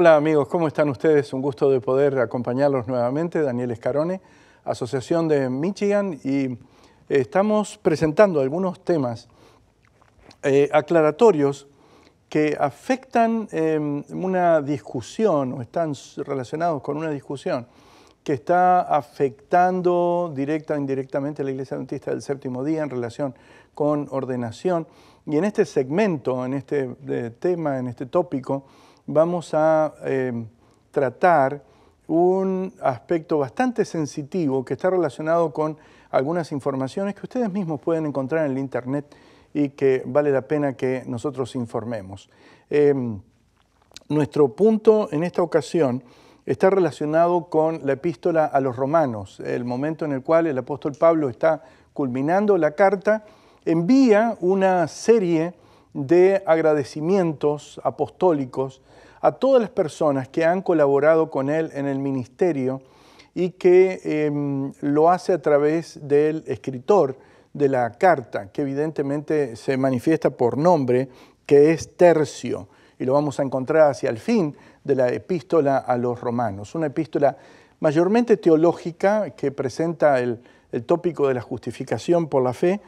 Hola amigos, ¿cómo están ustedes? Un gusto de poder acompañarlos nuevamente. Daniel Escarone, Asociación de Michigan, y estamos presentando algunos temas aclaratorios que afectan una discusión o están relacionados con una discusión que está afectando directa o indirectamente a la Iglesia Adventista del Séptimo Día en relación con ordenación. Y en este segmento, en este tema, en este tópico, vamos a tratar un aspecto bastante sensitivo que está relacionado con algunas informaciones que ustedes mismos pueden encontrar en el Internet y que vale la pena que nosotros informemos. Nuestro punto en esta ocasión está relacionado con la epístola a los romanos, el momento en el cual el apóstol Pablo está culminando la carta, envía una serie de agradecimientos apostólicos a todas las personas que han colaborado con él en el ministerio y que lo hace a través del escritor de la carta, que evidentemente se manifiesta por nombre, que es Tercio, y lo vamos a encontrar hacia el fin de la epístola a los romanos, una epístola mayormente teológica que presenta el tópico de la justificación por la fe,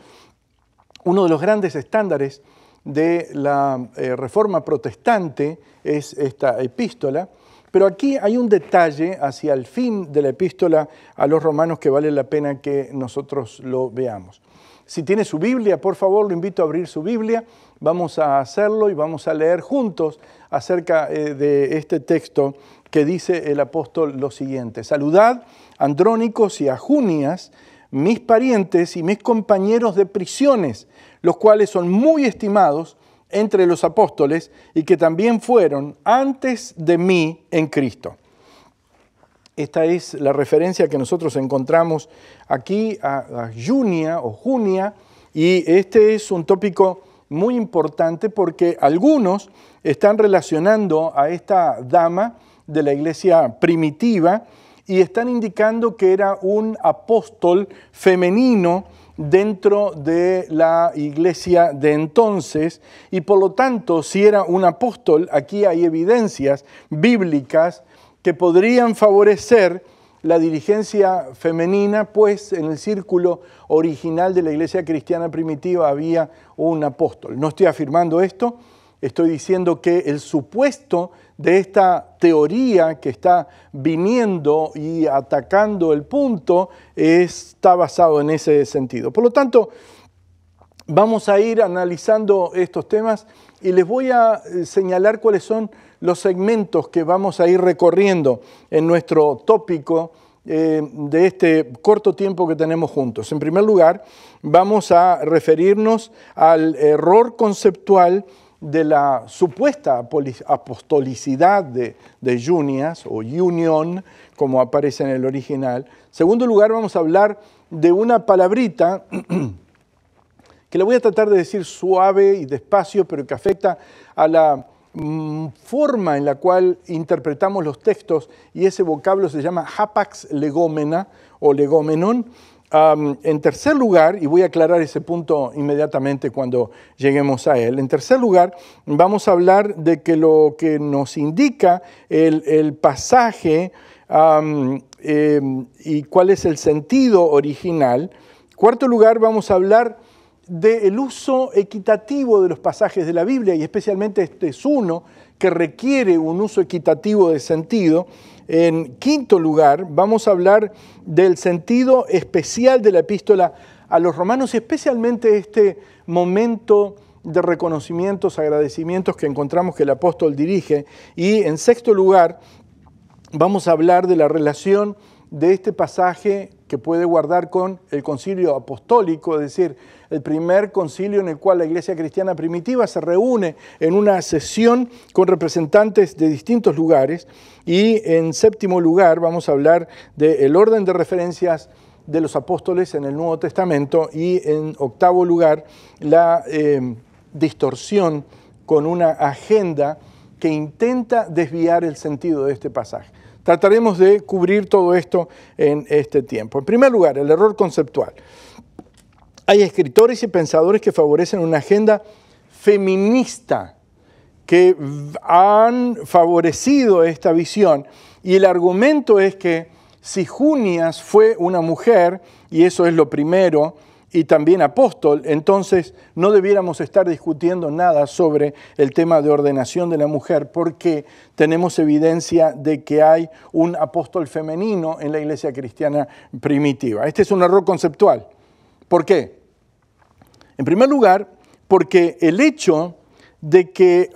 uno de los grandes estándares de la Reforma Protestante es esta epístola, pero aquí hay un detalle hacia el fin de la epístola a los romanos que vale la pena que nosotros lo veamos. Si tiene su Biblia, por favor, lo invito a abrir su Biblia, vamos a hacerlo y vamos a leer juntos acerca de este texto que dice el apóstol lo siguiente: saludad a Andrónicos y a Junias, mis parientes y mis compañeros de prisiones, los cuales son muy estimados entre los apóstoles y que también fueron antes de mí en Cristo. Esta es la referencia que nosotros encontramos aquí a Junia o Junia, y este es un tópico muy importante porque algunos están relacionando a esta dama de la iglesia primitiva y están indicando que era un apóstol femenino dentro de la iglesia de entonces, y por lo tanto, si era un apóstol, aquí hay evidencias bíblicas que podrían favorecer la dirigencia femenina, pues en el círculo original de la iglesia cristiana primitiva había un apóstol. No estoy afirmando esto, estoy diciendo que el supuesto de esta teoría que está viniendo y atacando el punto está basado en ese sentido. Por lo tanto, vamos a ir analizando estos temas y les voy a señalar cuáles son los segmentos que vamos a ir recorriendo en nuestro tópico de este corto tiempo que tenemos juntos. En primer lugar, vamos a referirnos al error conceptual de la supuesta apostolicidad de Junias o Union, como aparece en el original. En segundo lugar, vamos a hablar de una palabrita que le voy a tratar de decir suave y despacio, pero que afecta a la forma en la cual interpretamos los textos, y ese vocablo se llama hapax legomena o legomenon. En tercer lugar, y voy a aclarar ese punto inmediatamente cuando lleguemos a él, en tercer lugar vamos a hablar de que lo que nos indica el pasaje y cuál es el sentido original. En cuarto lugar, vamos a hablar del uso equitativo de los pasajes de la Biblia, y especialmente este es uno que requiere un uso equitativo de sentido. En quinto lugar, vamos a hablar del sentido especial de la epístola a los romanos, y especialmente este momento de reconocimientos, agradecimientos que encontramos que el apóstol dirige. Y en sexto lugar, vamos a hablar de la relación de este pasaje que puede guardar con el concilio apostólico, es decir, el primer concilio en el cual la iglesia cristiana primitiva se reúne en una sesión con representantes de distintos lugares. Y en séptimo lugar vamos a hablar del orden de referencias de los apóstoles en el Nuevo Testamento, y en octavo lugar la distorsión con una agenda que intenta desviar el sentido de este pasaje. Trataremos de cubrir todo esto en este tiempo. En primer lugar, el error conceptual. Hay escritores y pensadores que favorecen una agenda feminista que han favorecido esta visión. Y el argumento es que si Junias fue una mujer, y eso es lo primero, y también apóstol, entonces no debiéramos estar discutiendo nada sobre el tema de ordenación de la mujer, porque tenemos evidencia de que hay un apóstol femenino en la iglesia cristiana primitiva. Este es un error conceptual. ¿Por qué? En primer lugar, porque el hecho de que,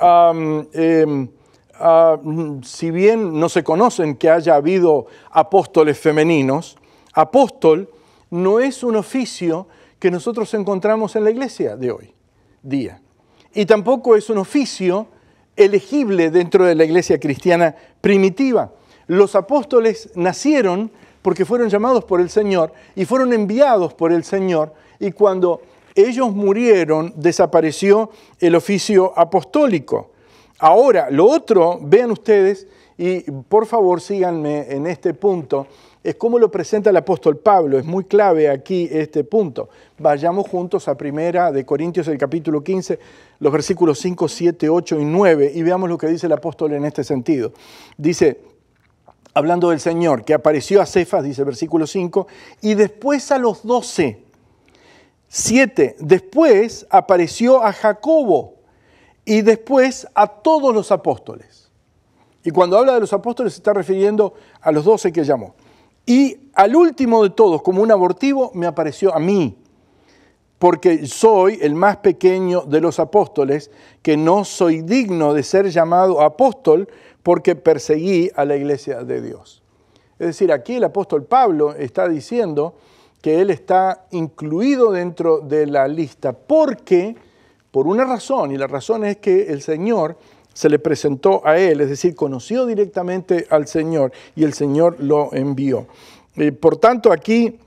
si bien no se conocen que haya habido apóstoles femeninos, apóstol no es un oficio que nosotros encontramos en la iglesia de hoy día. Y tampoco es un oficio elegible dentro de la iglesia cristiana primitiva. Los apóstoles nacieron porque fueron llamados por el Señor y fueron enviados por el Señor, y cuando ellos murieron desapareció el oficio apostólico. Ahora, lo otro, vean ustedes, y por favor síganme en este punto, es cómo lo presenta el apóstol Pablo. Es muy clave aquí este punto. Vayamos juntos a Primera de Corintios, el capítulo 15, los versículos 5, 7, 8 y 9, y veamos lo que dice el apóstol en este sentido. Dice, hablando del Señor, que apareció a Cefas, dice el versículo 5, y después a los 12. 7, después apareció a Jacobo, y después a todos los apóstoles. Y cuando habla de los apóstoles se está refiriendo a los 12 que llamó. Y al último de todos, como un abortivo, me apareció a mí, porque soy el más pequeño de los apóstoles, que no soy digno de ser llamado apóstol, porque perseguí a la iglesia de Dios. Es decir, aquí el apóstol Pablo está diciendo que él está incluido dentro de la lista, porque, por una razón, y la razón es que el Señor se le presentó a él, es decir, conoció directamente al Señor y el Señor lo envió. Por tanto, aquí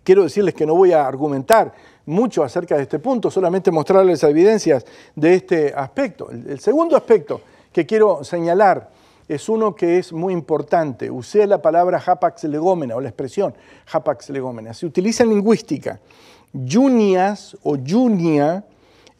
quiero decirles que no voy a argumentar mucho acerca de este punto, solamente mostrarles evidencias de este aspecto. El segundo aspecto que quiero señalar es uno que es muy importante. Usé la palabra hapax legómena, o la expresión hapax legómena. Se utiliza en lingüística. Junias o junia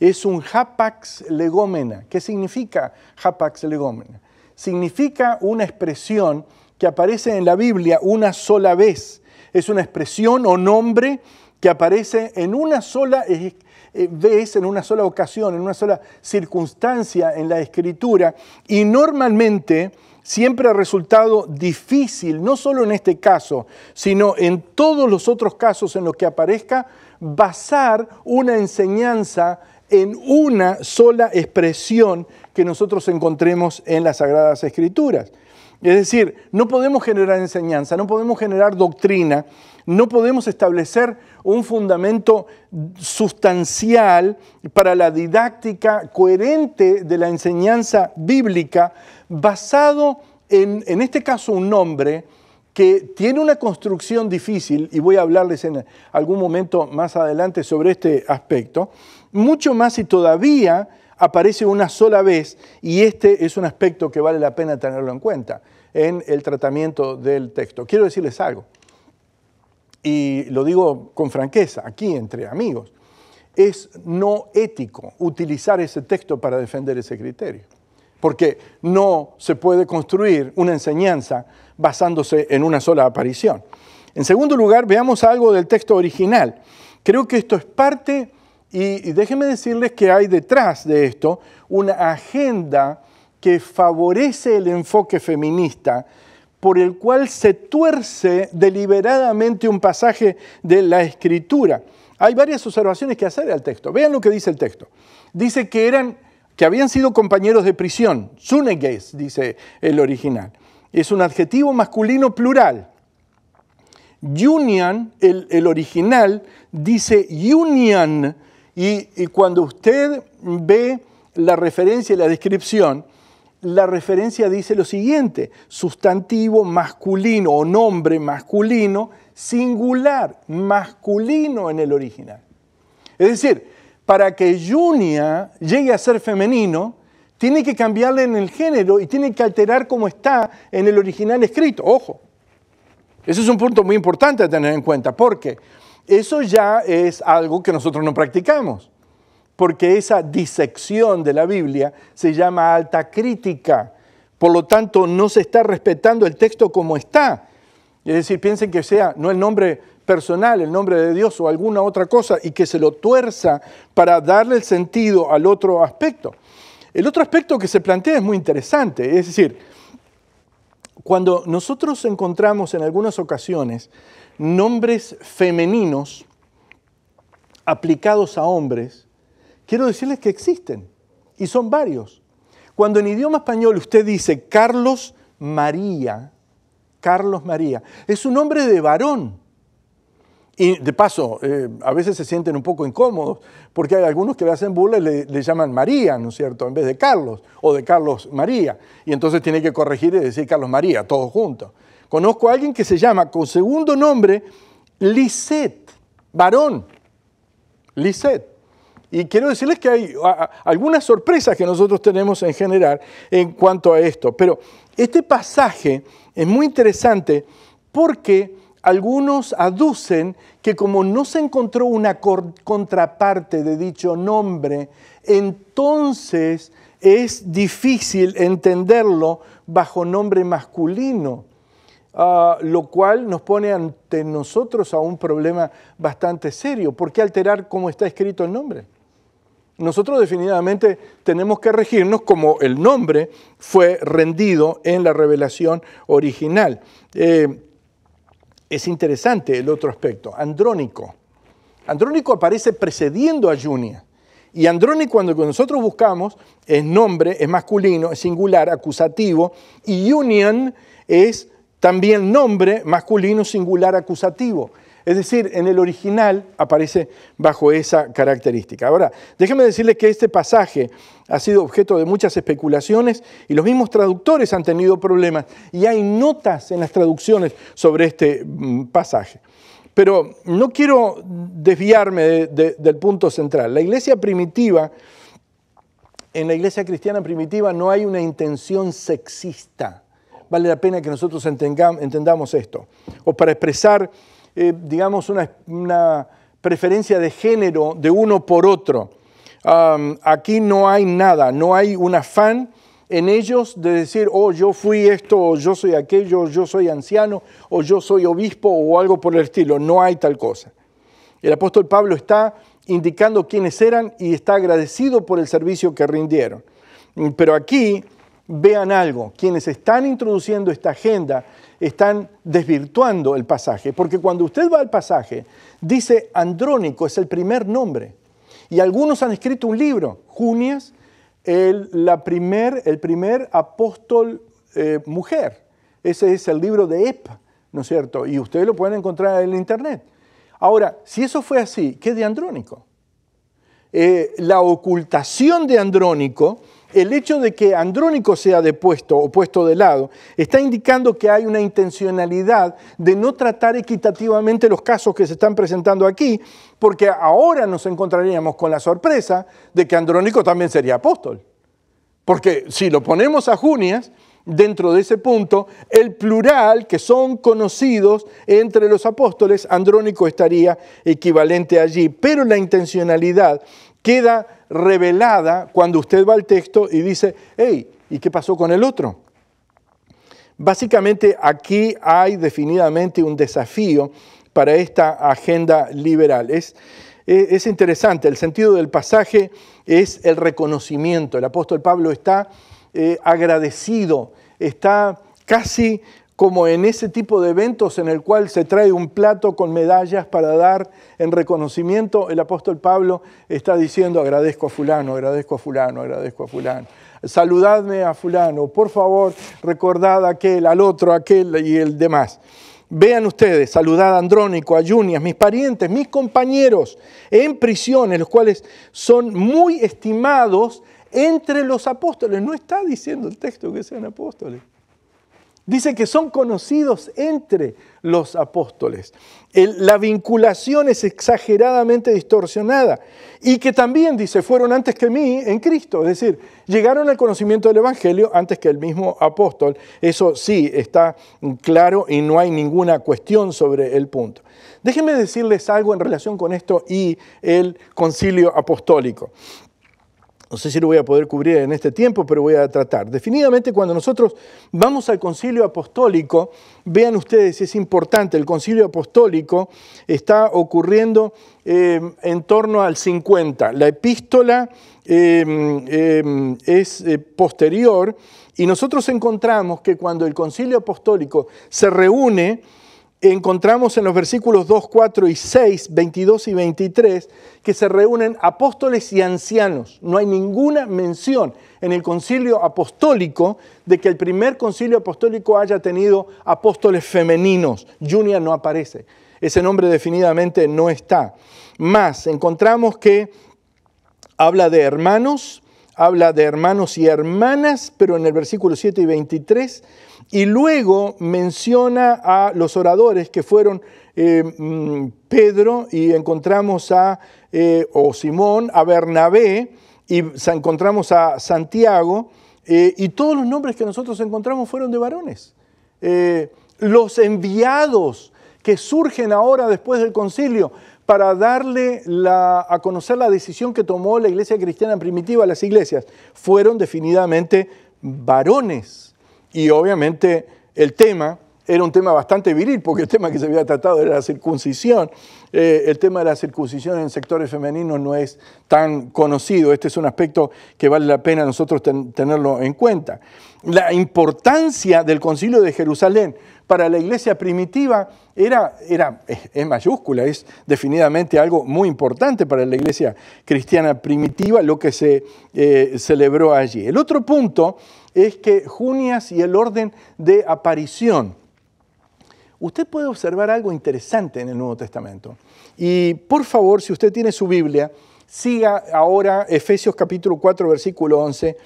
es un hapax legómena. ¿Qué significa hapax legómena? Significa una expresión que aparece en la Biblia una sola vez. Es una expresión o nombre que aparece en una sola vez, en una sola ocasión, en una sola circunstancia en la Escritura, y normalmente siempre ha resultado difícil, no solo en este caso, sino en todos los otros casos en los que aparezca, basar una enseñanza en una sola expresión que nosotros encontremos en las Sagradas Escrituras. Es decir, no podemos generar enseñanza, no podemos generar doctrina, no podemos establecer un fundamento sustancial para la didáctica coherente de la enseñanza bíblica basado en este caso, un nombre que tiene una construcción difícil, y voy a hablarles en algún momento más adelante sobre este aspecto, mucho más si todavía aparece una sola vez, y este es un aspecto que vale la pena tenerlo en cuenta en el tratamiento del texto. Quiero decirles algo, y lo digo con franqueza, aquí entre amigos, es no ético utilizar ese texto para defender ese criterio, porque no se puede construir una enseñanza basándose en una sola aparición. En segundo lugar, veamos algo del texto original. Creo que esto es parte, y déjenme decirles que hay detrás de esto una agenda que favorece el enfoque feminista, por el cual se tuerce deliberadamente un pasaje de la Escritura. Hay varias observaciones que hacer al texto. Vean lo que dice el texto. Dice que habían sido compañeros de prisión. Suneges, dice el original. Es un adjetivo masculino plural. Union, el original, dice union. Y cuando usted ve la referencia y la descripción, la referencia dice lo siguiente: sustantivo masculino o nombre masculino singular, masculino en el original. Es decir, para que Junia llegue a ser femenino, tiene que cambiarle en el género y tiene que alterar como está en el original escrito. Ojo, ese es un punto muy importante a tener en cuenta, porque eso ya es algo que nosotros no practicamos. porque esa disección de la Biblia se llama alta crítica. Por lo tanto, no se está respetando el texto como está. Es decir, piensen que sea no el nombre personal, el nombre de Dios o alguna otra cosa, y que se lo tuerza para darle el sentido al otro aspecto. El otro aspecto que se plantea es muy interesante, es decir, cuando nosotros encontramos en algunas ocasiones nombres femeninos aplicados a hombres, quiero decirles que existen, y son varios. Cuando en idioma español usted dice Carlos María, es un nombre de varón. Y de paso, a veces se sienten un poco incómodos, porque hay algunos que le hacen burla y le llaman María, ¿no es cierto?, en vez de Carlos, o de Carlos María. Y entonces tiene que corregir y decir Carlos María, todos juntos. Conozco a alguien que se llama, con segundo nombre, Lisette, varón, Lisette. Y quiero decirles que hay algunas sorpresas que nosotros tenemos en general en cuanto a esto. Pero este pasaje es muy interesante porque algunos aducen que como no se encontró una contraparte de dicho nombre, entonces es difícil entenderlo bajo nombre masculino, lo cual nos pone ante nosotros a un problema bastante serio. ¿Por qué alterar cómo está escrito el nombre? Nosotros definitivamente tenemos que regirnos como el nombre fue rendido en la revelación original. Es interesante el otro aspecto, Andrónico. Andrónico aparece precediendo a Junia. Y Andrónico, cuando nosotros buscamos, es nombre, es masculino, es singular, acusativo. Y Union es también nombre, masculino, singular, acusativo. Es decir, en el original aparece bajo esa característica. Ahora, déjenme decirles que este pasaje ha sido objeto de muchas especulaciones y los mismos traductores han tenido problemas y hay notas en las traducciones sobre este pasaje. Pero no quiero desviarme del punto central. La iglesia primitiva, en la iglesia cristiana primitiva no hay una intención sexista. Vale la pena que nosotros entendamos esto. O para expresar digamos, una preferencia de género de uno por otro. Aquí no hay nada, no hay un afán en ellos de decir, oh, yo fui esto, o yo soy aquello, yo soy anciano, o yo soy obispo, o algo por el estilo. No hay tal cosa. El apóstol Pablo está indicando quiénes eran y está agradecido por el servicio que rindieron. Pero aquí vean algo, quienes están introduciendo esta agenda están desvirtuando el pasaje, porque cuando usted va al pasaje, dice Andrónico, es el primer nombre, y algunos han escrito un libro, Junias, el primer apóstol mujer, ese es el libro de Epa, ¿no es cierto? Y ustedes lo pueden encontrar en el internet. Ahora, si eso fue así, ¿qué de Andrónico? La ocultación de Andrónico, el hecho de que Andrónico sea depuesto o puesto de lado, está indicando que hay una intencionalidad de no tratar equitativamente los casos que se están presentando aquí, porque ahora nos encontraríamos con la sorpresa de que Andrónico también sería apóstol. Porque si lo ponemos a Junias, dentro de ese punto, el plural, que son conocidos entre los apóstoles, Andrónico estaría equivalente allí, pero la intencionalidad queda revelada cuando usted va al texto y dice, hey, ¿y qué pasó con el otro? Básicamente aquí hay definitivamente un desafío para esta agenda liberal. Es interesante, el sentido del pasaje es el reconocimiento. El apóstol Pablo está agradecido, está casi como en ese tipo de eventos en el cual se trae un plato con medallas para dar en reconocimiento. El apóstol Pablo está diciendo, agradezco a fulano, agradezco a fulano, agradezco a fulano. Saludadme a fulano, por favor, recordad a aquel, al otro, aquel y el demás. Vean ustedes, saludad a Andrónico, a Junias, mis parientes, mis compañeros en prisiones, los cuales son muy estimados entre los apóstoles. No está diciendo el texto que sean apóstoles. Dice que son conocidos entre los apóstoles. La vinculación es exageradamente distorsionada y que también, dice, fueron antes que mí en Cristo. Es decir, llegaron al conocimiento del Evangelio antes que el mismo apóstol. Eso sí está claro y no hay ninguna cuestión sobre el punto. Déjenme decirles algo en relación con esto y el concilio apostólico. No sé si lo voy a poder cubrir en este tiempo, pero voy a tratar. Definitivamente, cuando nosotros vamos al concilio apostólico, vean ustedes, es importante, el concilio apostólico está ocurriendo en torno al 50. La epístola es posterior y nosotros encontramos que cuando el concilio apostólico se reúne, encontramos en los versículos 2, 4 y 6, 22 y 23, que se reúnen apóstoles y ancianos. No hay ninguna mención en el concilio apostólico de que el primer concilio apostólico haya tenido apóstoles femeninos. Junia no aparece. Ese nombre definitivamente no está. Más, encontramos que habla de hermanos y hermanas, pero en el versículo 7 y 23, y luego menciona a los oradores que fueron Pedro, y encontramos a Simón, a Bernabé, y encontramos a Santiago, y todos los nombres que nosotros encontramos fueron de varones. Los enviados que surgen ahora después del concilio para darle a conocer la decisión que tomó la iglesia cristiana primitiva, las iglesias, fueron definitivamente varones. Y obviamente el tema era un tema bastante viril, porque el tema que se había tratado era la circuncisión. El tema de la circuncisión en sectores femeninos no es tan conocido. Este es un aspecto que vale la pena nosotros tenerlo en cuenta. La importancia del Concilio de Jerusalén para la iglesia primitiva es mayúscula, es definitivamente algo muy importante para la iglesia cristiana primitiva, lo que se celebró allí. El otro punto es que Junias y el orden de aparición. Usted puede observar algo interesante en el Nuevo Testamento. Y por favor, si usted tiene su Biblia, siga ahora Efesios capítulo 4, versículo 11,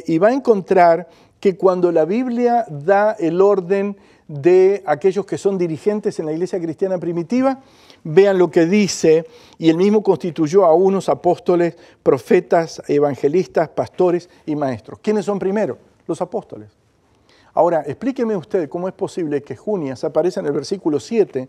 y va a encontrar que cuando la Biblia da el orden de aquellos que son dirigentes en la iglesia cristiana primitiva, vean lo que dice, y él mismo constituyó a unos apóstoles, profetas, evangelistas, pastores y maestros. ¿Quiénes son primero? Los apóstoles. Ahora, explíqueme usted cómo es posible que Junias aparezca en el versículo 7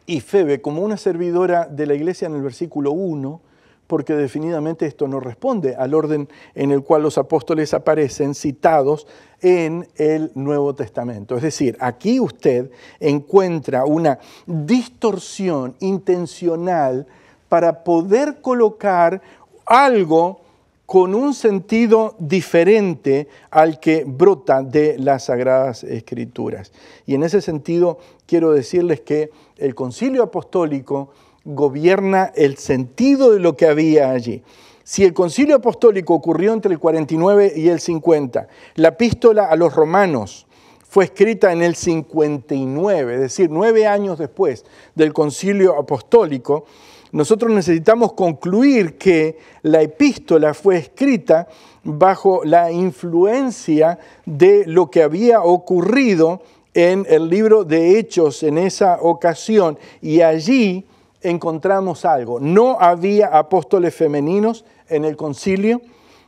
y Febe como una servidora de la iglesia en el versículo 1, porque definitivamente esto no responde al orden en el cual los apóstoles aparecen citados en el Nuevo Testamento. Es decir, aquí usted encuentra una distorsión intencional para poder colocar algo con un sentido diferente al que brota de las Sagradas Escrituras. Y en ese sentido quiero decirles que el Concilio Apostólico gobierna el sentido de lo que había allí. Si el Concilio Apostólico ocurrió entre el 49 y el 50, la epístola a los romanos fue escrita en el 59, es decir, 9 años después del Concilio Apostólico, nosotros necesitamos concluir que la epístola fue escrita bajo la influencia de lo que había ocurrido en el libro de Hechos en esa ocasión, y allí encontramos algo. No había apóstoles femeninos en el concilio,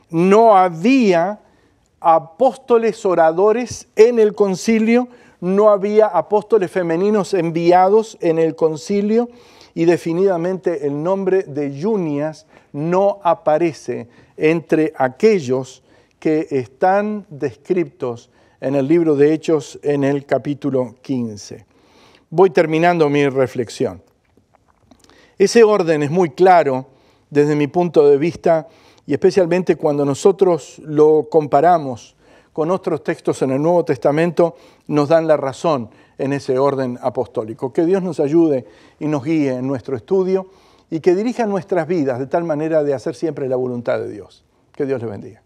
no había apóstoles oradores en el concilio, no había apóstoles femeninos enviados en el concilio, y definitivamente el nombre de Junias no aparece entre aquellos que están descritos en el libro de Hechos en el capítulo 15. Voy terminando mi reflexión. Ese orden es muy claro desde mi punto de vista, y especialmente cuando nosotros lo comparamos con otros textos en el Nuevo Testamento, nos dan la razón en ese orden apostólico. Que Dios nos ayude y nos guíe en nuestro estudio y que dirija nuestras vidas de tal manera de hacer siempre la voluntad de Dios. Que Dios les bendiga.